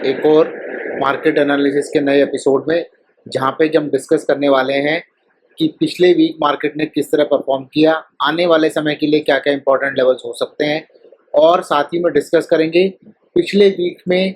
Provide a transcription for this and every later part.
एक और market analysis के नए एपिसोड में, जहां पे हम डिस्कस करने वाले हैं कि पिछले वीक मार्केट ने किस तरह परफॉर्म किया, आने वाले समय के लिए क्या क्या इंपॉर्टेंट लेवल्स हो सकते हैं, और साथ ही में डिस्कस करेंगे पिछले वीक में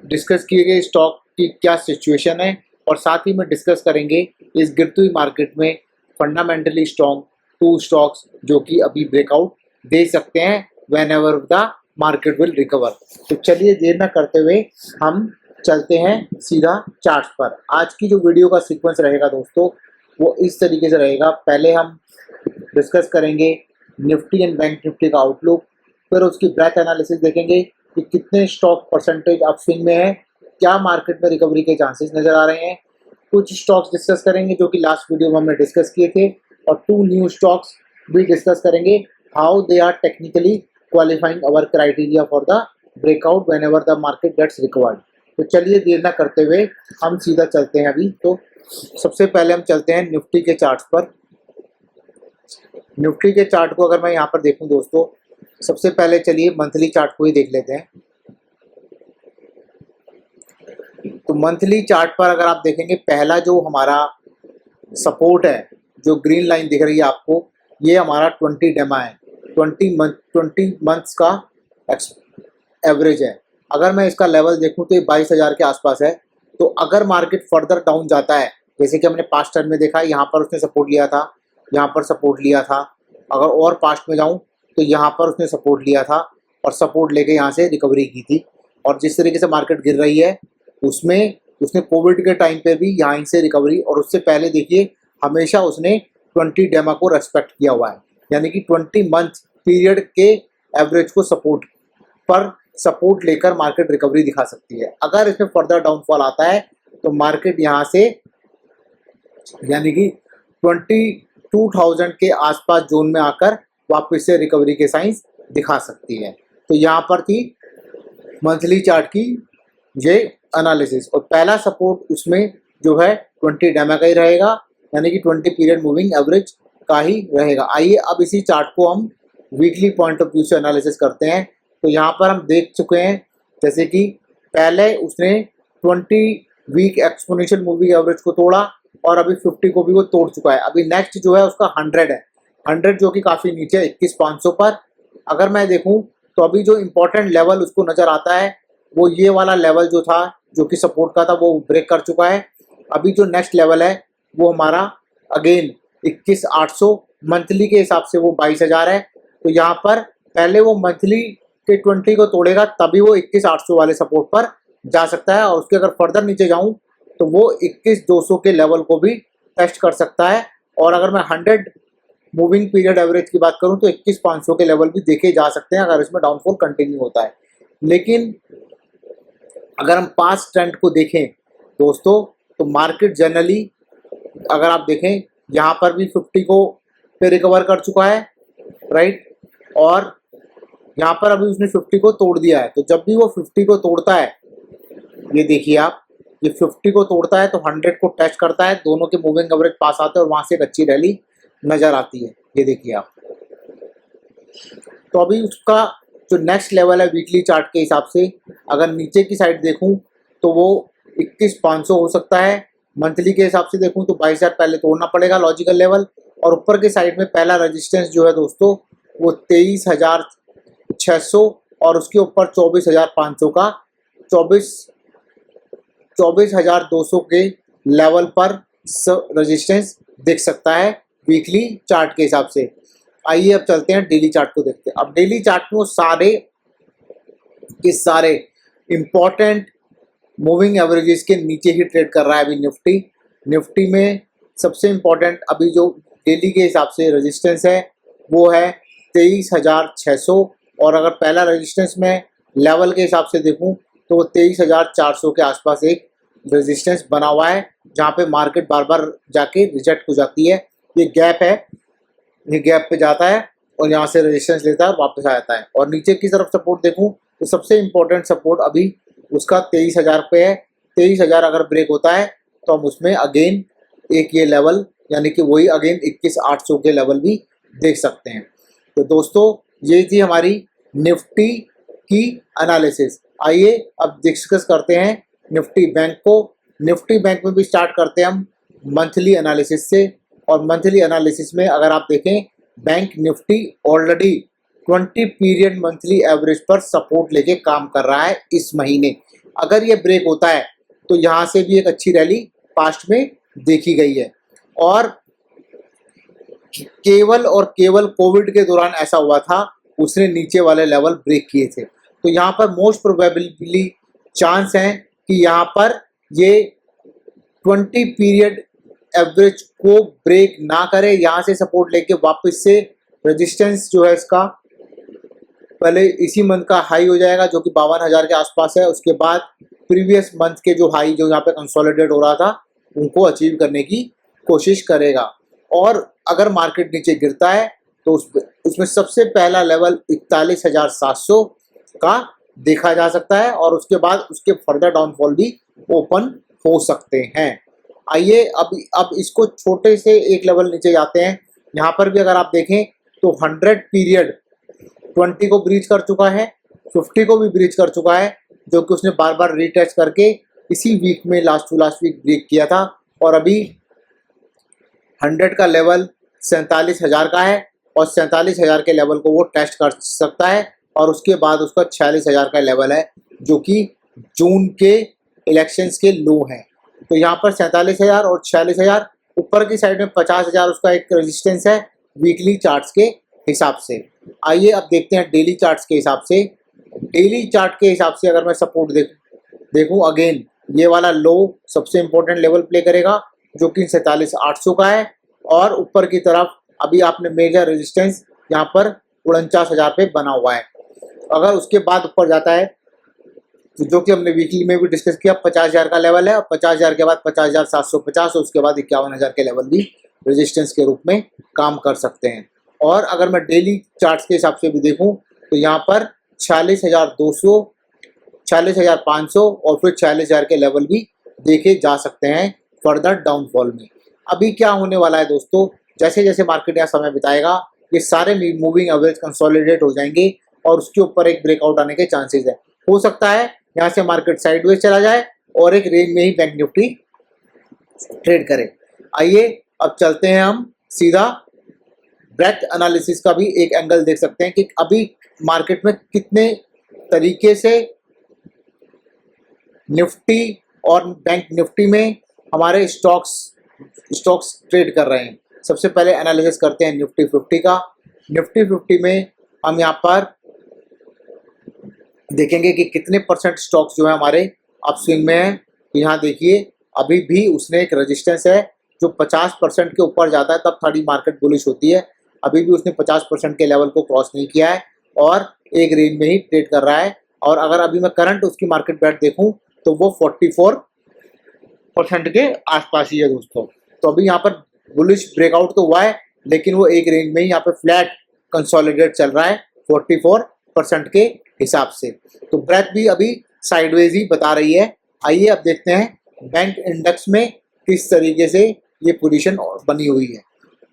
डिस्कस किए गए स्टॉक की क्या सिचुएशन है, और साथ ही में डिस्कस करेंगे इस गिरती हुई मार्केट में फंडामेंटली स्ट्रॉन्ग टू स्टॉक्स जो कि अभी ब्रेकआउट दे सकते हैं when ever the market will recover. तो चलिए देर न करते हुए हम चलते हैं सीधा चार्ट्स पर। आज की जो वीडियो का सीक्वेंस रहेगा दोस्तों वो इस तरीके से रहेगा। पहले हम डिस्कस करेंगे निफ्टी एंड बैंक निफ्टी का आउटलुक, फिर उसकी ब्रेथ एनालिसिस देखेंगे कि कितने स्टॉक परसेंटेज अपस्विंग में है, क्या मार्केट में रिकवरी के चांसेस नज़र आ रहे हैं। कुछ स्टॉक्स डिस्कस करेंगे जो कि लास्ट वीडियो में हमने डिस्कस किए थे, और 2 न्यू स्टॉक्स भी डिस्कस करेंगे how they are technically qualifying our criteria for the breakout whenever the market gets recovered. तो चलिए देर न करते हुए हम सीधा चलते हैं अभी। तो सबसे पहले हम चलते हैं निफ्टी के चार्ट्स पर। निफ्टी के चार्ट को अगर मैं यहाँ पर देखूं दोस्तों, सबसे पहले चलिए मंथली चार्ट को ही देख लेते हैं। तो मंथली चार्ट पर अगर आप देखेंगे, पहला जो हमारा सपोर्ट है, जो ग्रीन लाइन दिख रही है आपको, ये हमारा 20 डेमा है, 20 मंथ्स का एवरेज है। अगर मैं इसका लेवल देखूं तो ये 22,000 के आसपास है। तो अगर मार्केट फर्दर डाउन जाता है, जैसे कि हमने पास्ट टर्म में देखा, यहाँ पर उसने सपोर्ट लिया था, यहाँ पर सपोर्ट लिया था। अगर और पास्ट में जाऊं तो यहाँ पर उसने सपोर्ट लिया था और सपोर्ट लेके यहाँ से रिकवरी की थी। और जिस तरीके से मार्केट गिर रही है उसमें उसने कोविड के टाइम पे भी यहाँ से रिकवरी, और उससे पहले देखिए हमेशा उसने 20 डेमा को रेस्पेक्ट किया हुआ है, यानी कि 20 मंथ पीरियड के एवरेज को सपोर्ट लेकर मार्केट रिकवरी दिखा सकती है। अगर इसमें फर्दर डाउनफॉल आता है तो मार्केट यहाँ से यानी कि 22,000 के आसपास जोन में आकर वापस से रिकवरी के साइंस दिखा सकती है। तो यहाँ पर थी मंथली चार्ट की ये एनालिसिस, और पहला सपोर्ट उसमें जो है 20 डेमा का ही रहेगा, यानी कि 20 पीरियड मूविंग एवरेज का ही रहेगा। आइए अब इसी चार्ट को हम वीकली पॉइंट ऑफ व्यू से एनालिसिस करते हैं। तो यहाँ पर हम देख चुके हैं जैसे कि पहले उसने 20 वीक एक्सपोनेंशियल मूविंग एवरेज को तोड़ा, और अभी 50 को भी वो तोड़ चुका है। अभी नेक्स्ट जो है उसका 100 है, 100 जो कि काफ़ी नीचे है 21,500 पर। अगर मैं देखूं तो अभी जो इम्पोर्टेंट लेवल उसको नज़र आता है वो ये वाला लेवल जो था, जो कि सपोर्ट का था, वो ब्रेक कर चुका है। अभी जो नेक्स्ट लेवल है वो हमारा अगेन 21,800, मंथली के हिसाब से वो 22,000 है। तो यहाँ पर पहले वो मंथली के 20 को तोड़ेगा तभी वो 21,800 वाले सपोर्ट पर जा सकता है, और उसके अगर फर्दर नीचे जाऊं तो वो 21,200 के लेवल को भी टेस्ट कर सकता है। और अगर मैं 100 मूविंग पीरियड एवरेज की बात करूं तो 21,500 के लेवल भी देखे जा सकते हैं अगर इसमें डाउनफॉल कंटिन्यू होता है। लेकिन अगर हम पास्ट ट्रेंड को देखें दोस्तों, तो मार्केट जनरली अगर आप देखें यहाँ पर भी 50 को पे रिकवर कर चुका है, राइट, और यहाँ पर अभी उसने 50 को तोड़ दिया है। तो जब भी वो 50 को तोड़ता है, ये देखिए आप, ये 50 को तोड़ता है तो 100 को टेस्ट करता है, दोनों के मूविंग एवरेज पास आते हैं और वहाँ से एक अच्छी रैली नज़र आती है। ये देखिए आप। तो अभी उसका जो नेक्स्ट लेवल है वीकली चार्ट के हिसाब से, अगर नीचे की साइड देखूं तो वो 21,500 हो सकता है। मंथली के हिसाब से देखूं तो 22,000 पहले तोड़ना पड़ेगा लॉजिकल लेवल, और ऊपर के साइड में पहला रेजिस्टेंस जो है दोस्तों वो 23,600, और उसके ऊपर 24,500 का 24,200 के लेवल पर रेजिस्टेंस दिख सकता है वीकली चार्ट के हिसाब से। आइए अब चलते हैं डेली चार्ट को देखते हैं। अब डेली चार्ट में सारे इंपॉर्टेंट मूविंग एवरेजेस के नीचे ही ट्रेड कर रहा है अभी निफ्टी में सबसे इंपॉर्टेंट अभी जो डेली के हिसाब से रेजिस्टेंस है वो है 23,600, और अगर पहला रेजिस्टेंस में लेवल के हिसाब से देखूं तो वो 23,400 के आसपास एक रेजिस्टेंस बना हुआ है, जहां पे मार्केट बार बार जाके रिजेक्ट हो जाती है। ये गैप है, ये गैप पे जाता है और यहाँ से रेजिस्टेंस लेता है, वापस आ जाता है। और नीचे की तरफ सपोर्ट देखूं तो सबसे इम्पोर्टेंट सपोर्ट अभी उसका 23,000 पे है। 23,000 अगर ब्रेक होता है तो हम उसमें अगेन एक ये लेवल, यानी कि वही अगेन 21,800 के लेवल भी देख सकते हैं। तो दोस्तों ये थी हमारी निफ्टी की एनालिसिस। आइए अब डिस्कस करते हैं निफ्टी बैंक को। निफ्टी बैंक में भी स्टार्ट करते हैं हम मंथली एनालिसिस से। और मंथली एनालिसिस में अगर आप देखें, bank Nifty already 20 period monthly average पर सपोर्ट लेके काम कर रहा है इस महीने। अगर ये ब्रेक होता है तो यहाँ से भी एक अच्छी रैली पास्ट में देखी गई है, और केवल और केवल कोविड के दौरान ऐसा हुआ था, उसने नीचे वाले लेवल ब्रेक किए थे। तो यहाँ पर मोस्ट प्रोबेबली चांस है कि यहाँ पर ये 20 पीरियड एवरेज को ब्रेक ना करे, यहाँ से सपोर्ट लेके वापस से रेजिस्टेंस जो है इसका पहले इसी मंथ का हाई हो जाएगा जो कि 52,000 के आसपास है। उसके बाद प्रीवियस मंथ के जो हाई जो यहाँ पे कंसोलिडेट हो रहा था उनको अचीव करने की कोशिश करेगा। और अगर मार्केट नीचे गिरता है तो उसमें सबसे पहला लेवल 41,700 का देखा जा सकता है, और उसके बाद उसके फर्दर डाउनफॉल भी ओपन हो सकते हैं। आइए अब इसको छोटे से एक लेवल नीचे जाते हैं। यहाँ पर भी अगर आप देखें तो 100 पीरियड 20 को ब्रीच कर चुका है, 50 को भी ब्रीच कर चुका है, जो कि उसने बार बार रीटेस्ट करके इसी वीक में लास्ट वीक ब्रेक किया था। और अभी 100 का लेवल 47,000 का है, और 47,000 के लेवल को वो टेस्ट कर सकता है। और उसके बाद उसका 46,000 का लेवल है जो कि जून के इलेक्शंस के लो हैं। तो यहाँ पर 47,000 और 46,000, ऊपर की साइड में 50,000 उसका एक रेजिस्टेंस है वीकली चार्ट्स के हिसाब से। आइए अब देखते हैं डेली चार्ट्स के हिसाब से। डेली चार्ट के हिसाब से अगर मैं सपोर्ट देखूं अगेन ये वाला लो सबसे इंपॉर्टेंट लेवल प्ले करेगा जो कि 47,800 का है, और ऊपर की तरफ अभी आपने मेजर रेजिस्टेंस यहाँ पर 49,000 पे बना हुआ है। अगर उसके बाद ऊपर जाता है तो जो कि हमने वीकली में भी डिस्कस किया 50,000 का लेवल है, और 50,000 के बाद 50,750 और उसके बाद 51,000 के लेवल भी रेजिस्टेंस के रूप में काम कर सकते हैं। और अगर मैं डेली चार्ट्स के हिसाब से भी देखूं तो यहाँ पर 46,200, 46,500 और फिर 46,000 के लेवल भी देखे जा सकते हैं फर्दर डाउनफॉल में। अभी क्या होने वाला है दोस्तों, जैसे जैसे मार्केट यहाँ समय बिताएगा ये सारे मूविंग एवरेज कंसोलिडेट हो जाएंगे और उसके ऊपर एक ब्रेकआउट आने के चांसेस है। हो सकता है यहाँ से मार्केट साइडवेज चला जाए और एक रेंज में ही बैंक निफ्टी ट्रेड करे। आइए अब चलते हैं हम सीधा ब्रेथ एनालिसिस का भी एक एंगल देख सकते हैं कि अभी मार्केट में कितने तरीके से निफ्टी और बैंक निफ्टी में हमारे स्टॉक्स ट्रेड कर रहे हैं। सबसे पहले एनालिसिस करते हैं निफ्टी 50 का। निफ्टी 50 में हम यहाँ पर देखेंगे कि कितने परसेंट स्टॉक्स जो है हमारे अपस्विंग में है। यहाँ देखिए अभी भी उसने एक रेजिस्टेंस है जो 50% के ऊपर जाता है तब थोड़ी मार्केट बुलिश होती है। अभी भी उसने 50% के लेवल को क्रॉस नहीं किया है और एक रेंज में ही ट्रेड कर रहा है। और अगर अभी मैं करंट उसकी मार्केट बैट देखूं तो वो 44% के आसपास ही है दोस्तों। तो अभी यहाँ पर बुलिश ब्रेकआउट तो हुआ है लेकिन वो एक रेंज में ही यहाँ पे फ्लैट कंसोलिडेट चल रहा है 44% के हिसाब से। तो ब्रेथ भी अभी साइडवेज ही बता रही है। आइए अब देखते हैं बैंक इंडेक्स में किस तरीके से ये पोजीशन बनी हुई है।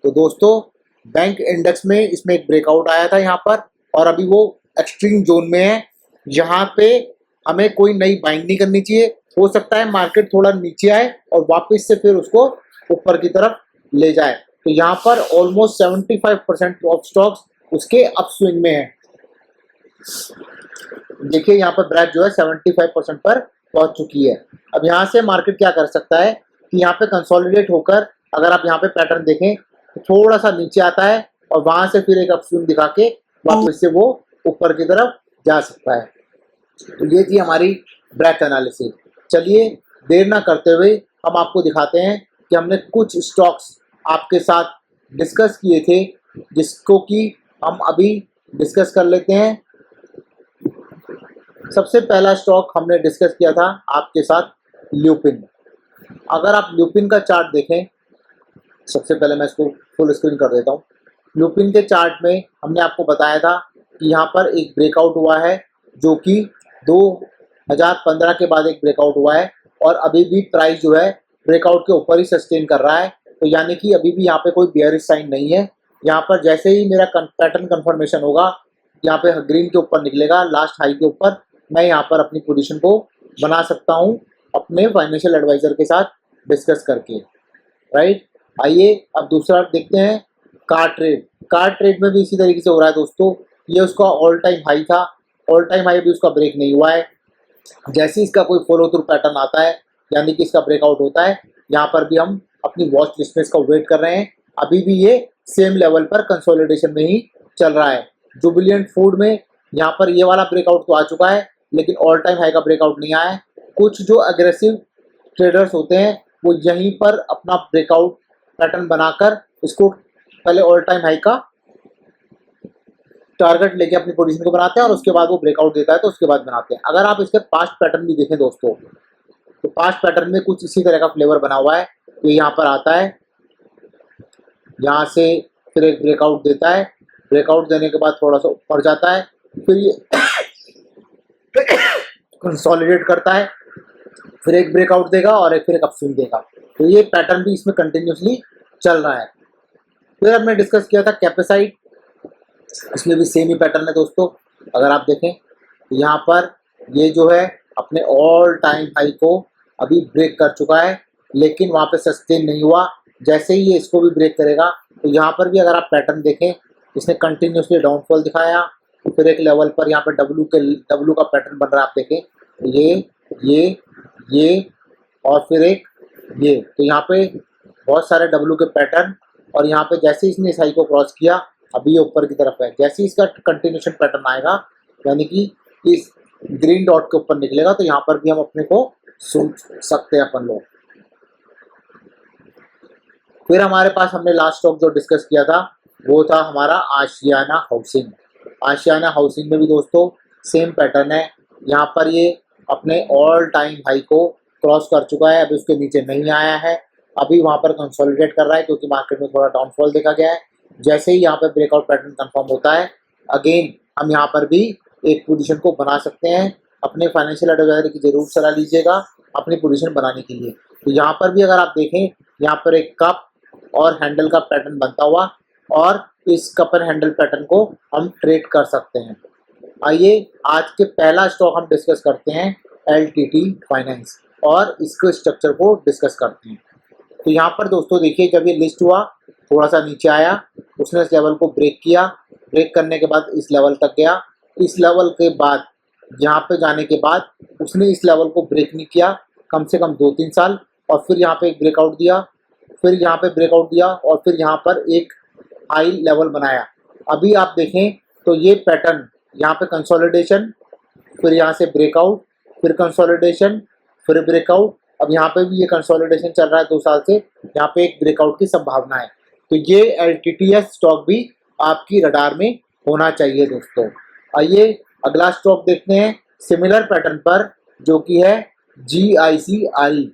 तो दोस्तों बैंक इंडेक्स में इसमें एक ब्रेकआउट आया था यहाँ पर और अभी वो एक्सट्रीम जोन में है। यहाँ पे हमें कोई नई बाइंग नहीं करनी चाहिए। हो सकता है मार्केट थोड़ा नीचे आए और वापस से फिर उसको ऊपर की तरफ ले जाए। तो यहाँ पर ऑलमोस्ट 75% ऑफ स्टॉक्स उसके अपस्विंग में है। देखिए यहाँ पर ब्रेथ जो है 75% पर पहुंच चुकी है। अब यहाँ से मार्केट क्या कर सकता है कि यहाँ पे कंसोलिडेट होकर अगर आप यहाँ पे पैटर्न देखें तो थोड़ा सा नीचे आता है और वहां से फिर एक अपस्विंग दिखा के वापस से वो ऊपर की तरफ जा सकता है। तो ये थी हमारी ब्रेथ एनालिसिस। चलिए देर ना करते हुए हम आपको दिखाते हैं कि हमने कुछ स्टॉक्स आपके साथ डिस्कस किए थे जिसको कि हम अभी डिस्कस कर लेते हैं। सबसे पहला स्टॉक हमने डिस्कस किया था आपके साथ ल्यूपिन। अगर आप ल्यूपिन का चार्ट देखें, सबसे पहले मैं इसको फुल स्क्रीन कर देता हूँ। ल्यूपिन के चार्ट में हमने आपको बताया था कि यहाँ पर एक ब्रेकआउट हुआ है जो कि 2015 के बाद एक ब्रेकआउट हुआ है और अभी भी प्राइस जो है ब्रेकआउट के ऊपर ही सस्टेन कर रहा है। तो यानी कि अभी भी यहाँ पे कोई बेयरिश साइन नहीं है। यहाँ पर जैसे ही मेरा पैटर्न कंफर्मेशन होगा यहाँ पे ग्रीन के ऊपर निकलेगा, लास्ट हाई के ऊपर, मैं यहाँ पर अपनी पोजीशन को बना सकता हूँ अपने फाइनेंशियल एडवाइजर के साथ डिस्कस करके, राइट। आइए अब दूसरा देखते हैं, कार ट्रेड। कार ट्रेड में भी इसी तरीके से हो रहा है दोस्तों। ये उसका ऑल टाइम हाई था, ऑल टाइम हाई भी उसका ब्रेक नहीं हुआ है। जैसे इसका कोई फॉलो थ्रू पैटर्न आता है, यानी कि इसका ब्रेकआउट होता है, यहाँ पर भी हम अपनी वॉच लिस्ट में इसका वेट कर रहे हैं। अभी भी ये सेम लेवल पर कंसोलिडेशन में ही चल रहा है। जुबिलिएंट फूड में यहाँ पर ये वाला ब्रेकआउट तो आ चुका है, लेकिन ऑल टाइम हाई का ब्रेकआउट नहीं आया है। कुछ जो अग्रेसिव ट्रेडर्स होते हैं वो यहीं पर अपना ब्रेकआउट पैटर्न बनाकर इसको पहले ऑल टाइम हाई का टारगेट लेके अपनी पोजीशन को बनाते हैं और उसके बाद वो ब्रेकआउट देता है तो उसके बाद बनाते हैं। अगर आप इसके पास्ट पैटर्न भी देखें दोस्तों, तो पास्ट पैटर्न में कुछ इसी तरह का फ्लेवर बना हुआ है। ये यहाँ पर आता है, यहाँ से फिर एक ब्रेकआउट देता है, ब्रेकआउट देने के बाद थोड़ा सा ऊपर जाता है, फिर ये कंसोलिडेट करता है, फिर एक ब्रेकआउट देगा और फिर एक अपस्विंग देगा। तो ये पैटर्न भी इसमें कंटिन्यूसली चल रहा है। फिर हमने डिस्कस किया था कैपेसाइट, इसमें भी सेम ही पैटर्न है दोस्तों। अगर आप देखें तो यहाँ पर ये जो है अपने ऑल टाइम हाई को अभी ब्रेक कर चुका है, लेकिन वहाँ पे सस्टेन नहीं हुआ। जैसे ही ये इसको भी ब्रेक करेगा तो यहाँ पर भी अगर आप पैटर्न देखें, इसने कंटिन्यूसली डाउनफॉल दिखाया, तो फिर एक लेवल पर यहाँ पर डब्लू का पैटर्न बन रहा है। आप देखें ये और फिर एक ये, तो यहाँ पे बहुत सारे डब्लू के पैटर्न, और यहाँ पे जैसे इसने इस हाई को क्रॉस किया अभी ये ऊपर की तरफ है। जैसे ही इसका कंटिन्यूशन पैटर्न आएगा, यानी कि इस ग्रीन डॉट के ऊपर निकलेगा, तो यहाँ पर भी हम अपने को सुन सकते हैं अपन लोग। फिर हमारे पास हमने लास्ट स्टॉक जो डिस्कस किया था वो था हमारा आशियाना हाउसिंग। आशियाना हाउसिंग में भी दोस्तों सेम पैटर्न है। यहाँ पर ये अपने ऑल टाइम हाई को क्रॉस कर चुका है, अभी उसके नीचे नहीं आया है, अभी वहाँ पर कंसोलिडेट कर रहा है क्योंकि मार्केट में थोड़ा डाउनफॉल देखा गया है। जैसे ही यहाँ पर ब्रेकआउट पैटर्न कंफर्म होता है, अगेन हम यहाँ पर भी एक पोजीशन को बना सकते हैं। अपने फाइनेंशियल एडवाइजर की जरूर सलाह लीजिएगा अपनी पोजीशन बनाने के लिए। तो यहाँ पर भी अगर आप देखें, यहाँ पर एक कप और हैंडल का पैटर्न बनता हुआ, और इस कप एंड हैंडल पैटर्न को हम ट्रेड कर सकते हैं। आइए आज के पहला स्टॉक हम डिस्कस करते हैं, LTT फाइनेंस, और इसके स्ट्रक्चर को डिस्कस करते हैं। तो यहाँ पर दोस्तों देखिए, जब ये लिस्ट हुआ थोड़ा सा नीचे आया, उसने इस लेवल को ब्रेक किया, ब्रेक करने के बाद इस लेवल तक गया, इस लेवल के बाद यहाँ पे जाने के बाद उसने इस लेवल को ब्रेक नहीं किया कम से कम 2-3 साल, और फिर यहाँ पे एक ब्रेकआउट दिया, फिर यहाँ पे ब्रेकआउट दिया, और फिर यहाँ पर एक हाई लेवल बनाया। अभी आप देखें तो ये पैटर्न, यहाँ पे कंसोलिडेशन, फिर यहाँ से ब्रेकआउट, फिर कंसोलिडेशन, फिर ब्रेकआउट, अब यहाँ पे भी ये कंसोलिडेशन चल रहा है 2 साल से, यहाँ पे एक ब्रेकआउट की संभावना है। तो ये LTTS स्टॉक भी आपकी रडार में होना चाहिए दोस्तों। आइए अगला स्टॉक देखते हैं सिमिलर पैटर्न पर, जो कि है GIC-RE।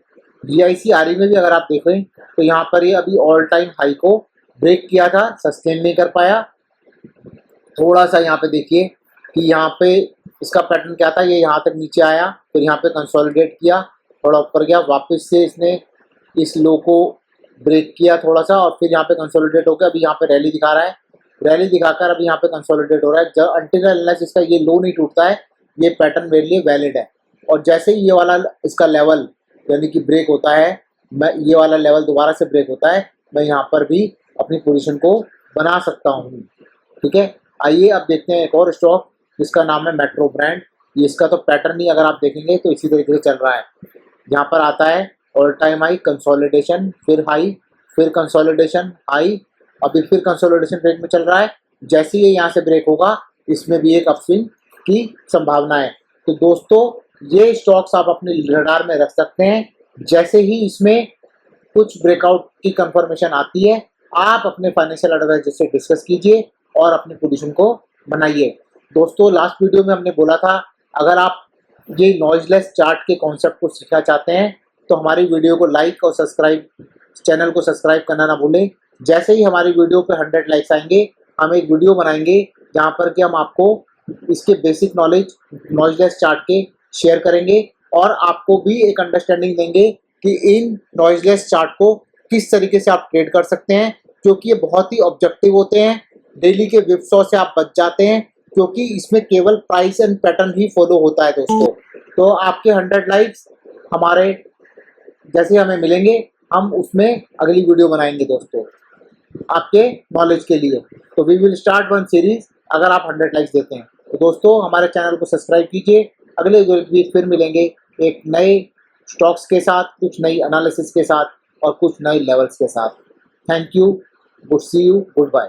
GIC-RE में भी अगर आप देखें तो यहाँ पर ये अभी ऑल टाइम हाई को ब्रेक किया था, सस्टेन नहीं कर पाया। थोड़ा सा यहाँ पे देखिए कि यहाँ पे इसका पैटर्न क्या था, ये यहाँ तक नीचे आया, फिर यहाँ पे कंसोलिडेट किया, थोड़ा ऊपर गया, वापस से इसने इस लो को ब्रेक किया थोड़ा सा, और फिर यहाँ पे कंसोलिडेट होकर अभी यहाँ पे रैली दिखा रहा है, रैली दिखाकर अभी यहाँ पे कंसोलिडेट हो रहा है। जब अंटिल अनलेस इसका ये लो नहीं टूटता है, ये पैटर्न मेरे लिए वैलिड है। और जैसे ही ये वाला इसका लेवल यानी कि ब्रेक होता है, मैं ये वाला लेवल दोबारा से ब्रेक होता है, मैं यहाँ पर भी अपनी पोजीशन को बना सकता हूँ। ठीक है, आइए अब देखते हैं एक और स्टॉक जिसका नाम है मेट्रो ब्रांड। ये इसका तो पैटर्न ही अगर आप देखेंगे तो इसी तरीके से चल रहा है। यहाँ पर आता है ऑल टाइम हाई, कंसोलिडेशन, फिर हाई, फिर कंसोलिडेशन, हाई, अभी फिर कंसोलिडेशन ब्रेक में चल रहा है। जैसे ही यहाँ से ब्रेक होगा, इसमें भी एक अपस्विंग की संभावना है। तो दोस्तों ये स्टॉक्स आप अपने रडार में रख सकते हैं। जैसे ही इसमें कुछ ब्रेकआउट की कंफर्मेशन आती है, आप अपने फाइनेंशियल एडवाइजर से डिस्कस कीजिए और अपनी पोजीशन को बनाइए। दोस्तों लास्ट वीडियो में हमने बोला था, अगर आप ये नॉइजलेस चार्ट के कॉन्सेप्ट को सीखना चाहते हैं तो हमारी वीडियो को लाइक और सब्सक्राइब, चैनल को सब्सक्राइब करना ना भूलें। जैसे ही हमारी वीडियो पे 100 लाइक्स आएंगे, हम एक वीडियो बनाएंगे जहाँ पर कि हम आपको इसके बेसिक नॉलेज नॉइजलेस चार्ट के शेयर करेंगे और आपको भी एक अंडरस्टैंडिंग देंगे कि इन नॉइजलेस चार्ट को किस तरीके से आप ट्रेड कर सकते हैं, क्योंकि ये बहुत ही ऑब्जेक्टिव होते हैं। डेली के विपसॉ से आप बच जाते हैं, क्योंकि इसमें केवल price and pattern he follow होता है दोस्तों। तो आपके 100 लाइक्स हमारे जैसे हमें मिलेंगे, हम उसमें अगली वीडियो बनाएंगे दोस्तों आपके नॉलेज के लिए। तो we will start one series अगर आप 100 लाइक्स देते हैं। तो दोस्तों हमारे चैनल को सब्सक्राइब कीजिए। अगले वीक फिर मिलेंगे एक नए स्टॉक्स के साथ, कुछ नई एनालिसिस के साथ और कुछ नए लेवल्स के साथ। Thank you, good see you, good bye.